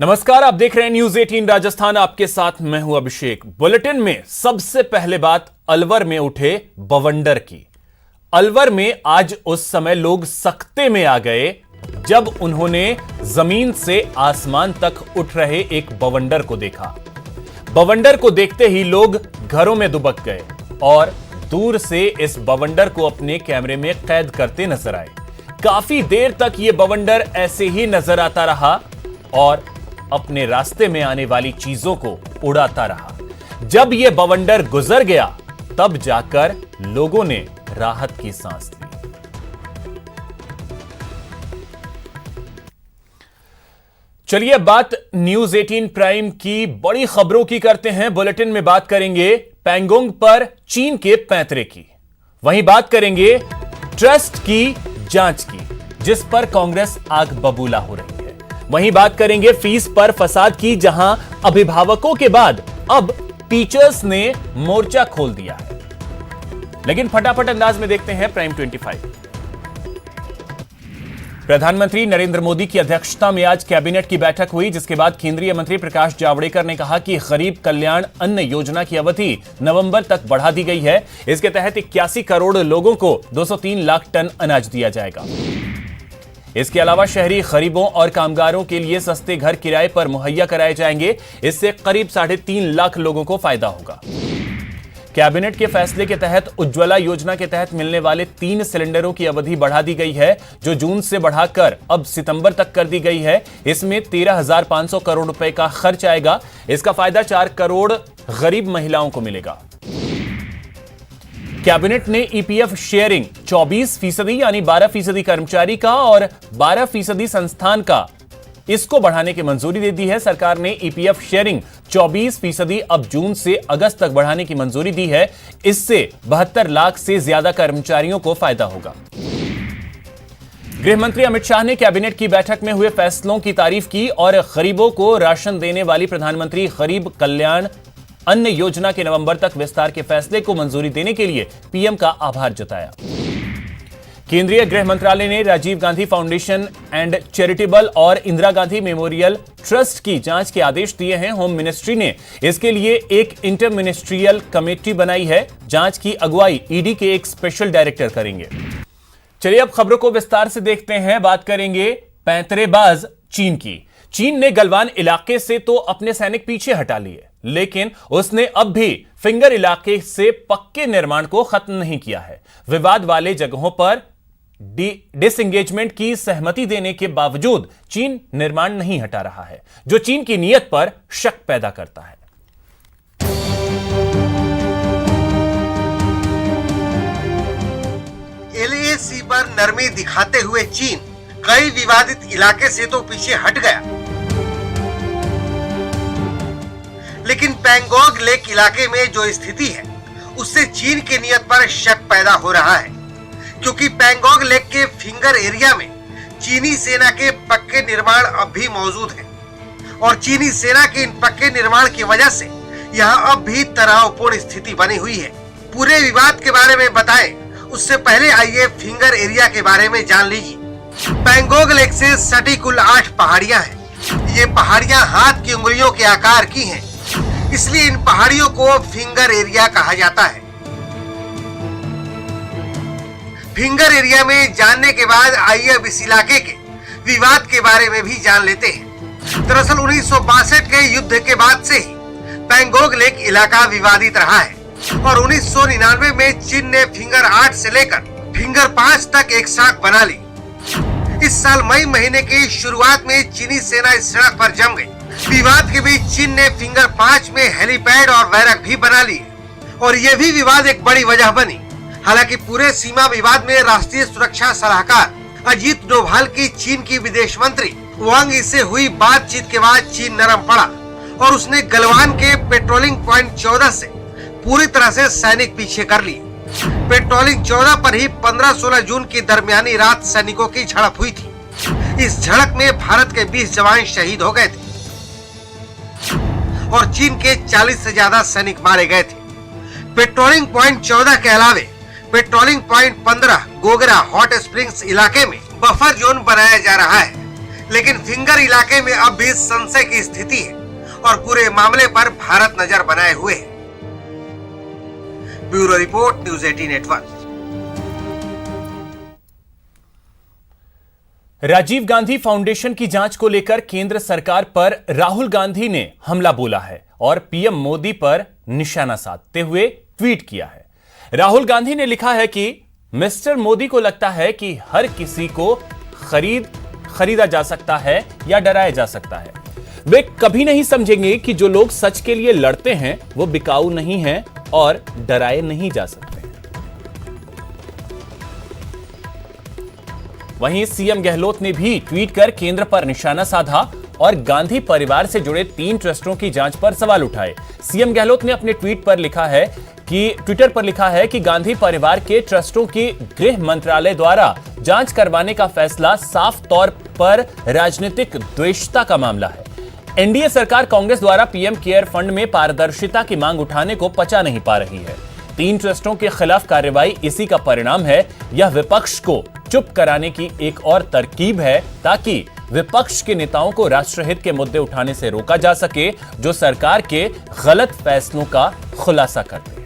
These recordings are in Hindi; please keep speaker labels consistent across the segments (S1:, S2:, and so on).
S1: नमस्कार, आप देख रहे हैं न्यूज 18 राजस्थान। आपके साथ मैं हूं अभिषेक। बुलेटिन में सबसे पहले बात अलवर में उठे बवंडर की। अलवर में आज उस समय लोग सकते में आ गए जब उन्होंने जमीन से आसमान तक उठ रहे एक बवंडर को देखा। बवंडर को देखते ही लोग घरों में दुबक गए और दूर से इस बवंडर को अपने कैमरे में कैद करते नजर आए। काफी देर तक यह बवंडर ऐसे ही नजर आता रहा और अपने रास्ते में आने वाली चीजों को उड़ाता रहा। जब यह बवंडर गुजर गया तब जाकर लोगों ने राहत की सांस ली। चलिए बात न्यूज 18 प्राइम की बड़ी खबरों की करते हैं। बुलेटिन में बात करेंगे पैंगोंग पर चीन के पैंतरे की, वहीं बात करेंगे ट्रस्ट की जांच की जिस पर कांग्रेस आग बबूला हो रही है। वहीं बात करेंगे फीस पर फसाद की, जहां अभिभावकों के बाद अब टीचर्स ने मोर्चा खोल दिया है। लेकिन फटाफट अंदाज में देखते हैं प्राइम 25। प्रधानमंत्री नरेंद्र मोदी की अध्यक्षता में आज कैबिनेट की बैठक हुई, जिसके बाद केंद्रीय मंत्री प्रकाश जावड़ेकर ने कहा कि गरीब कल्याण अन्न योजना की अवधि नवंबर तक बढ़ा दी गई है। इसके तहत 81 करोड़ लोगों को 203 लाख टन अनाज दिया जाएगा। इसके अलावा शहरी गरीबों और कामगारों के लिए सस्ते घर किराए पर मुहैया कराए जाएंगे। इससे करीब 3.5 लाख लोगों को फायदा होगा। कैबिनेट के फैसले के तहत उज्ज्वला योजना के तहत मिलने वाले 3 सिलेंडरों की अवधि बढ़ा दी गई है, जो जून से बढ़ाकर अब सितंबर तक कर दी गई है। इसमें 13,500 करोड़ रुपए का खर्च आएगा। इसका फायदा 4 करोड़ गरीब महिलाओं को मिलेगा। कैबिनेट ने ईपीएफ शेयरिंग 24% यानी 12% कर्मचारी का और 12% संस्थान का, इसको बढ़ाने की मंजूरी दे दी है। सरकार ने ईपीएफ शेयरिंग 24% अब जून से अगस्त तक बढ़ाने की मंजूरी दी है। इससे 72 लाख से ज्यादा कर्मचारियों को फायदा होगा। गृह मंत्री अमित शाह ने कैबिनेट की बैठक में हुए फैसलों की तारीफ की और गरीबों को राशन देने वाली प्रधानमंत्री गरीब कल्याण अन्न योजना के नवंबर तक विस्तार के फैसले को मंजूरी देने के लिए पीएम का आभार जताया। केंद्रीय गृह मंत्रालय ने Rajiv Gandhi foundation and charitable और इंदिरा गांधी मेमोरियल ट्रस्ट की जांच के आदेश दिए हैं। होम मिनिस्ट्री ने इसके लिए एक इंटर मिनिस्ट्रियल कमेटी बनाई है। जांच की अगुवाई ईडी के एक स्पेशल डायरेक्टर करेंगे। चलिए अब खबरों को विस्तार से देखते हैं। बात करेंगे पैंतरेबाज चीन की। चीन ने गलवान इलाके से तो अपने सैनिक पीछे हटा लिए, लेकिन उसने अब भी फिंगर इलाके से पक्के निर्माण को खत्म नहीं किया है। विवाद वाले जगहों पर डिसएंगेजमेंट की सहमति देने के बावजूद चीन निर्माण नहीं हटा रहा है, जो चीन की नीयत पर शक पैदा करता है।
S2: एलएसी पर नरमी दिखाते हुए चीन कई विवादित इलाके से तो पीछे हट गया, लेकिन पैंगोंग लेक इलाके में जो स्थिति है उससे चीन की नीयत पर शक पैदा हो रहा है, क्योंकि पैंगोंग लेक के फिंगर एरिया में चीनी सेना के पक्के निर्माण अब भी मौजूद हैं और चीनी सेना के इन पक्के निर्माण की वजह से यहाँ अब भी तनावपूर्ण स्थिति बनी हुई है। पूरे विवाद के बारे में बताएं उससे पहले आइए फिंगर एरिया के बारे में जान लीजिए। पैंगोंग लेक से सटी कुल 8 पहाड़ियां हैं। ये पहाड़ियां हाथ की उंगलियों के आकार की हैं, इसलिए इन पहाड़ियों को फिंगर एरिया कहा जाता है। फिंगर एरिया में जानने के बाद आइए अब इस इलाके के विवाद के बारे में भी जान लेते हैं। दरअसल 1962 के युद्ध के बाद से ही पैंगोंग लेक इलाका विवादित रहा है और 1999 में चीन ने फिंगर 8 से लेकर फिंगर 5 तक एक सड़क बना ली। इस साल मई महीने की शुरुआत में चीनी सेना इस सड़क पर जम गई। विवाद के बीच चीन ने फिंगर 5 में हेलीपैड और बैरक भी बना लिए और यह भी विवाद एक बड़ी वजह बनी। हालांकि पूरे सीमा विवाद में राष्ट्रीय सुरक्षा सलाहकार अजीत डोभाल की चीन की विदेश मंत्री वांग यी से हुई बातचीत के बाद चीन नरम पड़ा और उसने गलवान के पेट्रोलिंग पॉइंट 14 से पूरी तरह से सैनिक पीछे कर लिए। पेट्रोलिंग 14 पर ही 15-16 जून की दरमियानी रात सैनिकों की झड़प हुई थी। इस झड़प में भारत के 20 जवान शहीद हो गए थे और चीन के 40 से ज्यादा सैनिक मारे गए थे। पेट्रोलिंग पॉइंट 14 के अलावे patrolling point 15 Gogra hot springs इलाके में बफर जोन बनाया जा रहा है। लेकिन फिंगर इलाके में अब भी संशय की स्थिति है और पूरे मामले पर भारत नजर बनाए हुए है। Bureau report, news 18 network.
S1: Rajiv Gandhi foundation की जांच को लेकर केंद्र सरकार पर राहुल गांधी ने हमला बोला है और पीएम मोदी पर निशाना साधते हुए ट्वीट किया है। राहुल गांधी ने लिखा है कि मिस्टर मोदी को लगता है कि हर किसी को खरीदा जा सकता है या डराया जा सकता है। वे कभी नहीं समझेंगे कि जो लोग सच के लिए लड़ते हैं वो बिकाऊ नहीं हैं और डराए नहीं जा सकते। वहीं सीएम गहलोत ने भी ट्वीट कर केंद्र पर निशाना साधा और गांधी परिवार से जुड़े 3 ट्रस्टों की जांच पर सवाल उठाए। सीएम गहलोत ने अपने ट्विटर पर लिखा है कि गांधी परिवार के ट्रस्टों की गृह मंत्रालय द्वारा जांच करवाने का फैसला साफ तौर पर राजनीतिक द्वेषता का मामला है। एनडीए सरकार कांग्रेस द्वारा पीएम केयर फंड में पारदर्शिता की मांग उठाने को पचा नहीं पा रही है। 3 ट्रस्टों के खिलाफ कार्रवाई इसी का परिणाम है। यह विपक्ष को चुप कराने की एक और तरकीब है ताकि विपक्ष के नेताओं को राष्ट्रहित के मुद्दे उठाने से रोका जा सके जो सरकार के गलत फैसलों का खुलासा करते हैं।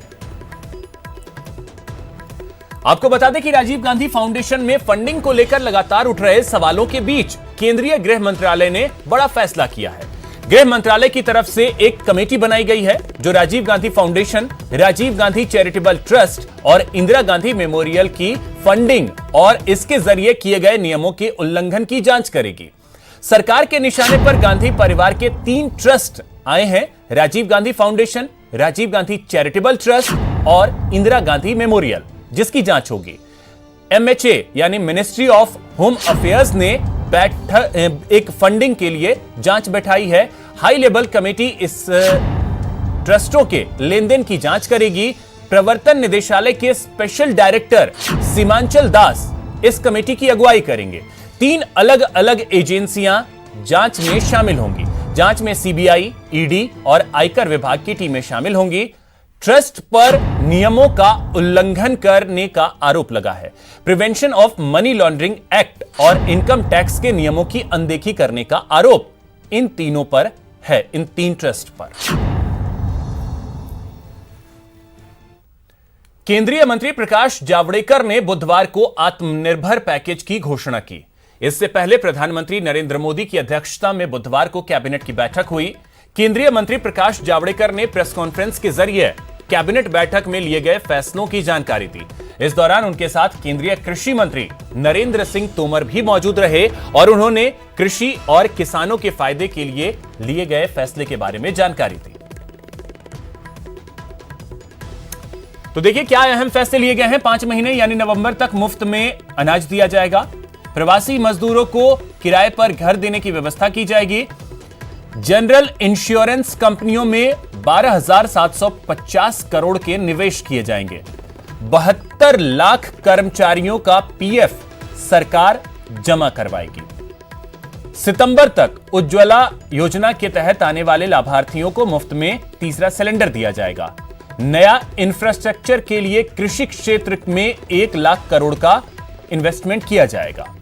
S1: आपको बता दें कि राजीव गांधी फाउंडेशन में फंडिंग को लेकर लगातार उठ रहे सवालों के बीच केंद्रीय गृह मंत्रालय ने बड़ा फैसला किया है। गृह मंत्रालय की तरफ से एक कमेटी बनाई गई है जो Rajiv Gandhi foundation, Rajiv Gandhi charitable trust और इंदिरा गांधी मेमोरियल की फंडिंग और इसके जरिए किए गए नियमों के उल्लंघन की जांच करेगी। सरकार के निशाने पर गांधी परिवार के 3 ट्रस्ट आए हैं, Rajiv Gandhi foundation, Rajiv Gandhi charitable trust और इंदिरा गांधी मेमोरियल, जिसकी जांच होगी। MHA यानी मिनिस्ट्री ऑफ होम अफेयर्स ने एक फंडिंग के लिए जांच बैठाई है। हाई लेवल कमेटी इस ट्रस्टों के लेन देन की जांच करेगी। प्रवर्तन निदेशालय के स्पेशल डायरेक्टर सीमांचल दास इस कमेटी की अगुवाई करेंगे। 3 अलग अलग एजेंसियां जांच में शामिल होंगी। जांच में सीबीआई, ईडी और आयकर विभाग की टीमें शामिल होंगी। ट्रस्ट पर नियमों का उल्लंघन करने का आरोप लगा है। Prevention of money laundering act और इनकम टैक्स के नियमों की अनदेखी करने का आरोप इन तीनों पर है, इन 3 ट्रस्ट पर। केंद्रीय मंत्री प्रकाश जावड़ेकर ने बुधवार को आत्मनिर्भर पैकेज की घोषणा की। इससे पहले प्रधानमंत्री नरेंद्र मोदी की अध्यक्षता में बुधवार को कैबिनेट की बैठक हुई। केंद्रीय मंत्री प्रकाश जावड़ेकर ने प्रेस कॉन्फ्रेंस के जरिए कैबिनेट बैठक में लिए गए फैसलों की जानकारी दी। इस दौरान उनके साथ केंद्रीय कृषि मंत्री नरेंद्र सिंह तोमर भी मौजूद रहे और उन्होंने कृषि और किसानों के फायदे के लिए गए फैसले के बारे में जानकारी दी। तो देखिए क्या अहम फैसले लिए गए हैं। 5 महीने यानी नवंबर तक मुफ्त में अनाज दिया जाएगा। प्रवासी मजदूरों को किराए पर घर देने की व्यवस्था की जाएगी। जनरल इंश्योरेंस कंपनियों में 12,750 करोड़ के निवेश किए जाएंगे। 72 लाख कर्मचारियों का पीएफ सरकार जमा करवाएगी। सितंबर तक उज्ज्वला योजना के तहत आने वाले लाभार्थियों को मुफ्त में तीसरा सिलेंडर दिया जाएगा। नया इंफ्रास्ट्रक्चर के लिए कृषि क्षेत्र में 1 लाख करोड़ का इन्वेस्टमेंट किया जाएगा।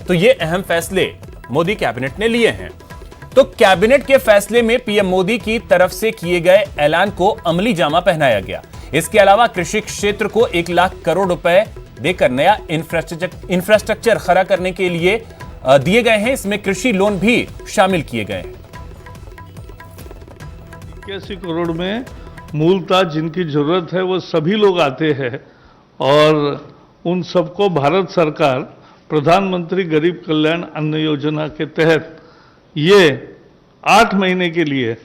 S1: तो ये अहम फैसले मोदी कैबिनेट ने लिए हैं। तो कैबिनेट के फैसले में पीएम मोदी की तरफ से किए गए ऐलान को अमली जामा पहनाया गया। इसके अलावा कृषि क्षेत्र को 1 लाख करोड़ रुपए देकर नया इंफ्रास्ट्रक्चर खड़ा करने के लिए दिए गए हैं। इसमें कृषि लोन भी शामिल किए गए हैं।
S3: 81 करोड़ में मूलतः जिनकी जरूरत है वो सभी लोग आते हैं और उन सबको भारत सरकार प्रधानमंत्री गरीब कल्याण अन्न योजना के तहत ये 8 महीने के लिए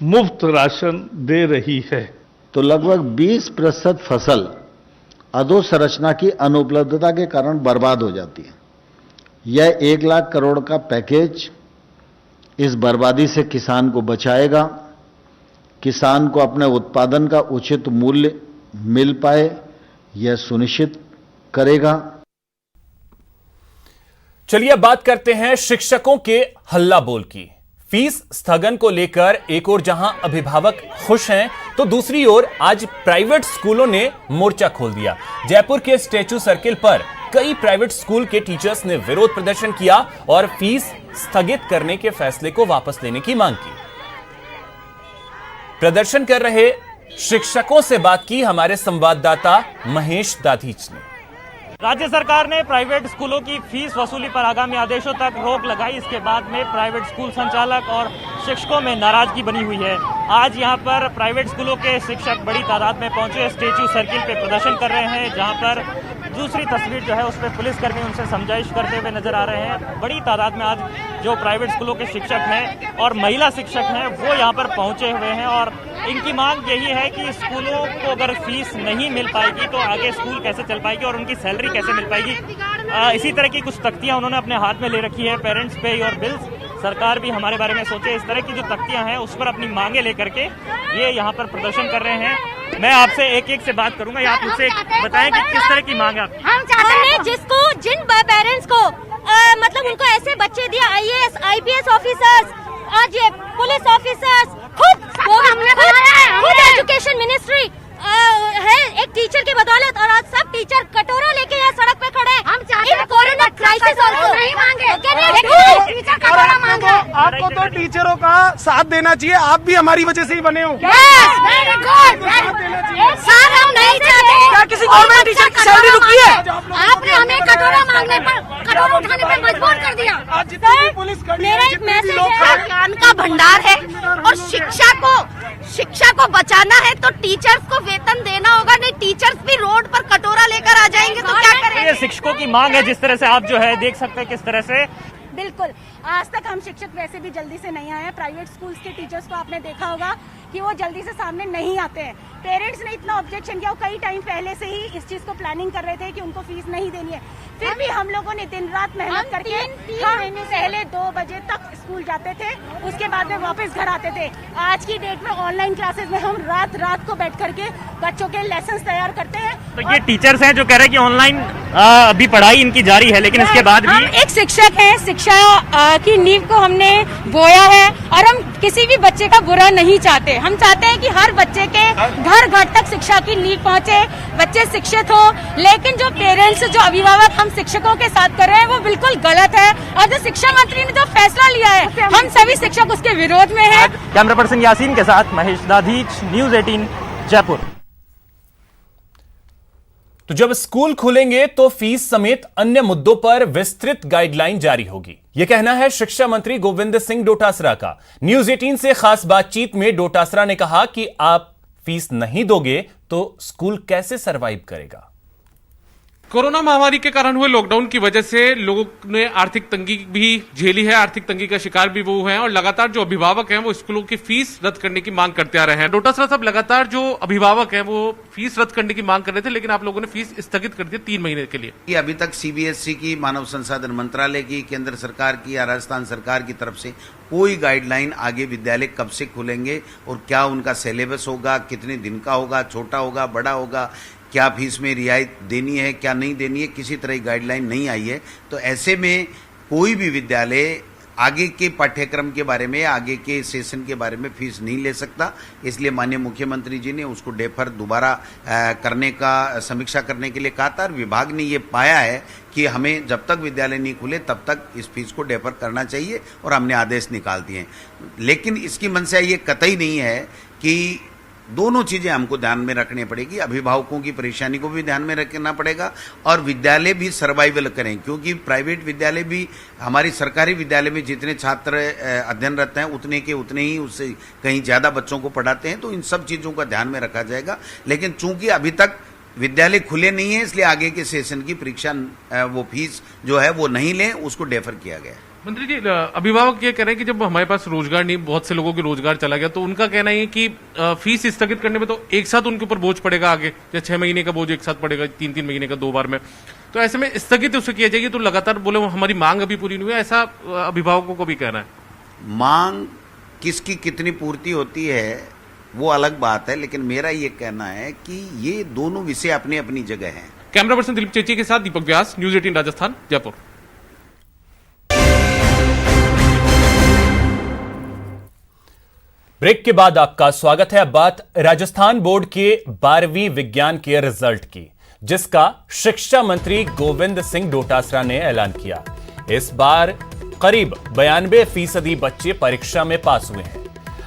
S3: मुफ्त राशन दे रही है।
S4: तो लगभग 20% फसल अधोसंरचना की अनुपलब्धता के कारण बर्बाद हो जाती है। यह 1 लाख करोड़ का पैकेज इस बर्बादी से किसान को बचाएगा, किसान को अपने उत्पादन का उचित मूल्य मिल पाए यह सुनिश्चित करेगा।
S1: चलिए अब बात करते हैं शिक्षकों के हल्ला बोल की। फीस स्थगन को लेकर एक ओर जहां अभिभावक खुश हैं तो दूसरी ओर आज प्राइवेट स्कूलों ने मोर्चा खोल दिया। जयपुर के स्टैच्यू सर्किल पर कई प्राइवेट स्कूल के टीचर्स ने विरोध प्रदर्शन किया और फीस स्थगित करने के फैसले को वापस लेने की मांग की। प्रदर्शन कर रहे शिक्षकों से बात की हमारे संवाददाता महेश दाधीच ने।
S5: राज्य सरकार ने प्राइवेट स्कूलों की फीस वसूली पर आगामी आदेशों तक रोक लगाई। इसके बाद में प्राइवेट स्कूल संचालक और शिक्षकों में नाराजगी बनी हुई है। आज यहां पर प्राइवेट स्कूलों के शिक्षक बड़ी तादाद में पहुंचे, स्टैच्यू सर्किल पे प्रदर्शन कर रहे हैं, जहां पर दूसरी तस्वीर जो है उस पर पुलिसकर्मी उनसे समझाइश करते हुए नजर आ रहे हैं। बड़ी तादाद में आज जो प्राइवेट स्कूलों के शिक्षक हैं और महिला शिक्षक हैं वो यहाँ पर पहुंचे हुए हैं और इनकी मांग यही है कि स्कूलों को अगर फीस नहीं मिल पाएगी तो आगे स्कूल कैसे चल पाएगी और उनकी सैलरी कैसे मिल पाएगी। इसी तरह की कुछ तख्तियां उन्होंने अपने हाथ में ले रखी है, पेरेंट्स पे योर बिल्स। सरकार भी हमारे बारे में सोचे। इस तरह की जो तख्तियां हैं उस पर अपनी मांगे लेकर के ये यहाँ पर प्रदर्शन कर रहे हैं। मैं आपसे एक एक से बात करूंगा, आप मुझसे बताएं कि किस तरह की मांग है।
S6: हम चाहते हैं जिसको जिन पेरेंट्स को मतलब उनको ऐसे बच्चे दिया IAS IPS ऑफिसर्स, आज ये पुलिस ऑफिसर्स, खुद एजुकेशन मिनिस्ट्री है एक टीचर की बदौलत, और आज सब टीचर कटोरा लेके यहाँ सड़क पे खड़े हैं। हम चाहते हैं कोरोना क्राइसिस नहीं मांगे, टीचर कटोरा मांगे।
S7: आपको तो टीचरों का साथ देना चाहिए, आप भी हमारी वजह से ही बने हो।
S6: सर हम नहीं चाहते।
S7: क्या किसी गवर्नमेंट टीचर की सैलरी रुकी है?
S6: आपने हमें कटोरा मांगने पर, कटोरा उठाने पर मजबूर कर दिया। सर मेरा एक मैसेज है, ज्ञान का भंडार है और शिक्षा को बचाना है तो टीचर्स को वेतन देना होगा, नहीं टीचर्स भी रोड पर कटोरा लेकर आ जाएंगे तो क्या करेंगे।
S5: ये शिक्षकों की मांग है, जिस तरह से आप जो है देख सकते हैं किस तरह से।
S8: बिल्कुल, आज तक हम शिक्षक वैसे भी जल्दी से नहीं आए हैं। प्राइवेट स्कूल्स के टीचर्स को आपने देखा होगा कि वो जल्दी से सामने नहीं आते हैं। पेरेंट्स ने इतना ऑब्जेक्शन किया, वो कई टाइम पहले से ही इस चीज को प्लानिंग कर रहे थे कि उनको फीस नहीं देनी है। फिर भी हम लोगों ने दिन रात मेहनत करके हम पहले 2 बजे तक स्कूल जाते थे, उसके बाद में वापस घर आते थे। आज की डेट में ऑनलाइन क्लासेस में हम रात को बैठ करके बच्चों के लेसन तैयार करते हैं।
S5: तो ये टीचर्स हैं जो कह रहे हैं कि ऑनलाइन अभी पढ़ाई इनकी जारी है, लेकिन इसके बाद भी
S8: एक शिक्षक है, शिक्षा की नींव को हमने बोया है और हम किसी भी बच्चे का बुरा नहीं चाहते। हम चाहते हैं कि हर बच्चे के घर घर तक शिक्षा की नींव पहुंचे, बच्चे शिक्षित हो। लेकिन जो पेरेंट्स, जो अभिभावक हम शिक्षकों के साथ कर रहे हैं वो बिल्कुल गलत है, और जो शिक्षा मंत्री ने जो फैसला लिया है हम सभी शिक्षक उसके विरोध में हैं।
S5: कैमरा पर्सन यासीन के साथ महेश दाधीच, न्यूज़ 18 जयपुर।
S1: तो जब स्कूल खुलेंगे तो फीस समेत अन्य मुद्दों पर विस्तृत गाइडलाइन जारी होगी, यह कहना है शिक्षा मंत्री गोविंद सिंह डोटासरा का। न्यूज़ 18 से खास बातचीत में डोटासरा ने कहा कि आप फीस नहीं दोगे तो स्कूल कैसे सरवाइव करेगा।
S9: कोरोना महामारी के कारण हुए लॉकडाउन की वजह से लोगों ने आर्थिक तंगी भी झेली है, आर्थिक तंगी का शिकार भी वो हैं और लगातार जो अभिभावक हैं वो स्कूलों की फीस रद्द करने की मांग करते आ रहे हैं। डोटासरा साहब, लगातार जो अभिभावक हैं वो फीस रद्द करने की मांग कर रहे थे, लेकिन आप लोगों ने फीस स्थगित कर दी 3 महीने के लिए।
S10: अभी तक CBSE की, मानव संसाधन मंत्रालय की, केंद्र सरकार की या राजस्थान सरकार की तरफ से कोई गाइडलाइन आगे विद्यालय कब से खुलेंगे और क्या उनका सिलेबस होगा, कितने दिन का होगा, छोटा होगा, बड़ा होगा, क्या फीस में रियायत देनी है, क्या नहीं देनी है, किसी तरह की गाइडलाइन नहीं आई है। तो ऐसे में कोई भी विद्यालय आगे के पाठ्यक्रम के बारे में, आगे के सेशन के बारे में फीस नहीं ले सकता। इसलिए माननीय मुख्यमंत्री जी ने उसको डेफर दोबारा करने का, समीक्षा करने के लिए कहा था। विभाग ने ये पाया है कि हमें जब तक विद्यालय नहीं खुले तब तक इस फीस को डेफर करना चाहिए और हमने आदेश निकाल दिए। लेकिन इसकी मंशा ये कतई नहीं है कि दोनों चीजें हमको ध्यान में रखनी पड़ेगी। अभिभावकों की परेशानी को भी ध्यान में रखना पड़ेगा और विद्यालय भी सर्वाइवल करें, क्योंकि प्राइवेट विद्यालय भी, हमारी सरकारी विद्यालय में जितने छात्र अध्ययनरत हैं उतने के उतने ही, उससे कहीं ज्यादा बच्चों को पढ़ाते हैं। तो इन सब चीजों का ध्यान में रखा जाएगा। लेकिन चूंकि अभी तक विद्यालय खुले नहीं है, इसलिए आगे के सेशन की परीक्षा वो फीस जो है वो नहीं लें, उसको डेफर किया गया।
S9: मंत्री जी, अभिभावक ये कह रहे हैं कि जब हमारे पास रोजगार नहीं, बहुत से लोगों के रोजगार चला गया, तो उनका कहना है कि फीस स्थगित करने में तो एक साथ उनके ऊपर बोझ पड़ेगा आगे, या 6 महीने का बोझ एक साथ पड़ेगा, 3-3 महीने का 2 बार में। तो ऐसे में स्थगित उसे किया जाएगी। तो लगातार बोले हमारी मांग अभी पूरी नहीं हुई, ऐसा अभिभावकों को भी कहना है।
S10: मांग किसकी कितनी पूर्ति होती है वो अलग बात है, लेकिन मेरा ये कहना है कि ये दोनों विषय अपनी अपनी जगह हैं।
S9: कैमरा पर्सन दिलीप चेची के साथ दीपक व्यास, न्यूज़ 18 राजस्थान, जयपुर।
S1: ब्रेक के बाद आपका स्वागत है। अब बात राजस्थान बोर्ड के 12वीं विज्ञान के रिजल्ट की, जिसका शिक्षा मंत्री गोविंद सिंह डोटासरा ने ऐलान किया। इस बार करीब 92% बच्चे परीक्षा में पास हुए हैं।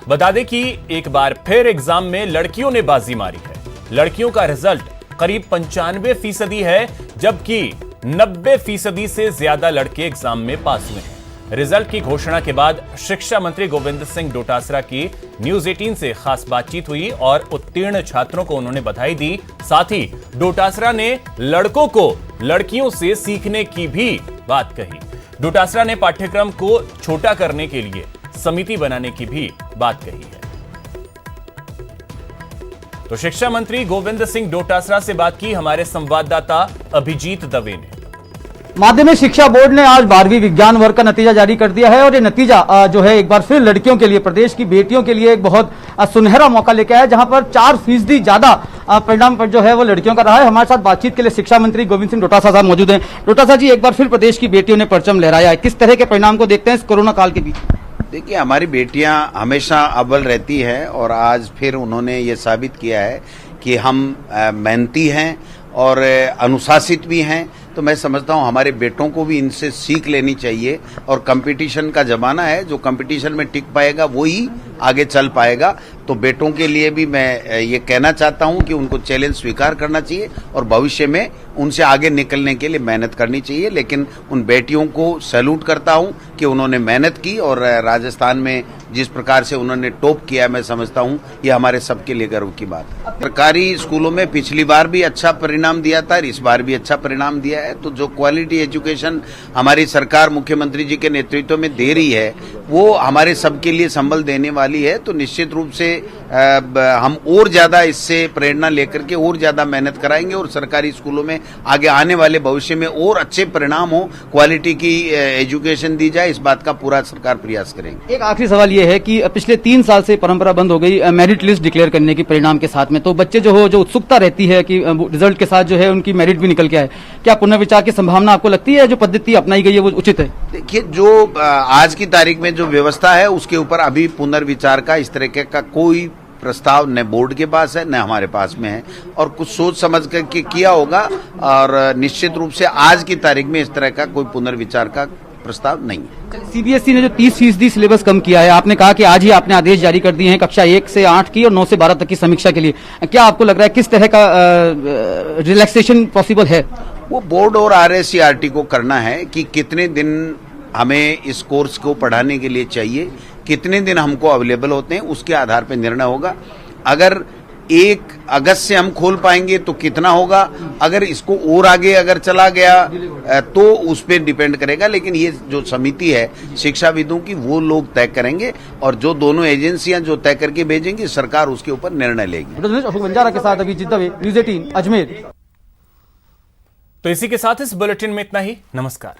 S1: बता दें कि एक बार फिर एग्जाम में लड़कियों ने बाजी मारी है। लड़कियों का रिजल्ट करीब 95% है, जबकि 90% से ज्यादा लड़के एग्जाम में पास हुए हैं। रिजल्ट की घोषणा के बाद शिक्षा मंत्री गोविंद सिंह डोटासरा की न्यूज 18 से खास बातचीत हुई और उत्तीर्ण छात्रों को उन्होंने बधाई दी। साथ ही डोटासरा ने लड़कों को लड़कियों से सीखने की भी बात कही। डोटासरा ने पाठ्यक्रम को छोटा करने के लिए समिति बनाने की भी बात कही है। तो शिक्षा मंत्री गोविंद सिंह डोटासरा से बात की हमारे संवाददाता अभिजीत दवे ने।
S11: माध्यमिक शिक्षा बोर्ड ने आज 12वीं विज्ञान वर्ग का नतीजा जारी कर दिया है और ये नतीजा जो है एक बार फिर लड़कियों के लिए, प्रदेश की बेटियों के लिए एक बहुत सुनहरा मौका लेके आया, जहां पर 4% ज्यादा परिणाम पर जो है वो लड़कियों का रहा है। हमारे साथ बातचीत के लिए शिक्षा मंत्री गोविंद सिंह डोटासरा साहब मौजूद हैं। डोटासरा जी, एक बार फिर प्रदेश की बेटियों ने परचम लहराया है, किस तरह के परिणाम को देखते हैं इस कोरोना काल के बीच?
S10: देखिए, हमारी बेटियां हमेशा अव्वल रहती है और आज फिर उन्होंने ये साबित किया है कि हम मेहनती हैं और अनुशासित भी हैं। तो मैं समझता हूं हमारे बेटों को भी इनसे सीख लेनी चाहिए और कंपटीशन का जमाना है, जो कंपटीशन में टिक पाएगा वो ही आगे चल पाएगा। तो बेटों के लिए भी मैं ये कहना चाहता हूं कि उनको चैलेंज स्वीकार करना चाहिए और भविष्य में उनसे आगे निकलने के लिए मेहनत करनी चाहिए। लेकिन उन बेटियों को सैल्यूट करता हूं कि उन्होंने मेहनत की और राजस्थान में जिस प्रकार से उन्होंने टॉप किया, मैं समझता हूं ये हमारे सबके लिए गर्व की बात है। सरकारी स्कूलों में पिछली बार भी अच्छा परिणाम दिया था, इस बार भी अच्छा परिणाम दिया है। तो जो क्वालिटी एजुकेशन हमारी सरकार मुख्यमंत्री जी के नेतृत्व में दे रही है वो हमारे सबके लिए संबल देने वाली है। तो निश्चित रूप से हम और ज्यादा इससे प्रेरणा लेकर के और ज्यादा मेहनत कराएंगे और सरकारी स्कूलों में आगे आने वाले भविष्य में और अच्छे परिणाम हो, क्वालिटी की एजुकेशन दी जाए, इस बात का पूरा सरकार प्रयास करेंगे।
S11: एक आखिरी सवाल ये है कि पिछले 3 साल से परंपरा बंद हो गई मेरिट लिस्ट डिक्लेयर करने की परिणाम के साथ में, तो बच्चे जो उत्सुकता रहती है कि रिजल्ट के साथ जो है उनकी मेरिट भी निकल के आए, क्या पुनर्विचार की संभावना आपको लगती है? जो पद्धति अपनाई गई है वो उचित है?
S10: देखिए, जो आज की तारीख में जो व्यवस्था है उसके ऊपर अभी पुनर्विचार का इस तरह का कोई प्रस्ताव न बोर्ड के पास है न हमारे पास में है और कुछ सोच समझ करके किया होगा और निश्चित रूप से आज की तारीख में इस तरह का कोई पुनर्विचार का प्रस्ताव नहीं है।
S11: सीबीएसई ने जो 30% सिलेबस कम किया है, आपने कहा कि आज ही आपने आदेश जारी कर दिए हैं कक्षा 1 से 8 की और 9 से 12 तक की समीक्षा के लिए, क्या आपको लग रहा है किस तरह का रिलैक्सेशन पॉसिबल है?
S10: वो बोर्ड और RSCRT को करना है कि कितने दिन हमें इस कोर्स को पढ़ाने के लिए चाहिए, कितने दिन हमको अवेलेबल होते हैं, उसके आधार पर निर्णय होगा। अगर 1 अगस्त से हम खोल पाएंगे तो कितना होगा, अगर इसको और आगे अगर चला गया तो उस पर डिपेंड करेगा। लेकिन ये जो समिति है शिक्षाविदों की वो लोग तय करेंगे और जो दोनों एजेंसियां जो तय करके भेजेंगी सरकार उसके ऊपर निर्णय लेगी।
S11: अशोक बंजारा के साथ अभिजीत दवे, न्यूज 18 अजमेर।
S1: तो इसी के साथ इस बुलेटिन में इतना ही। नमस्कार।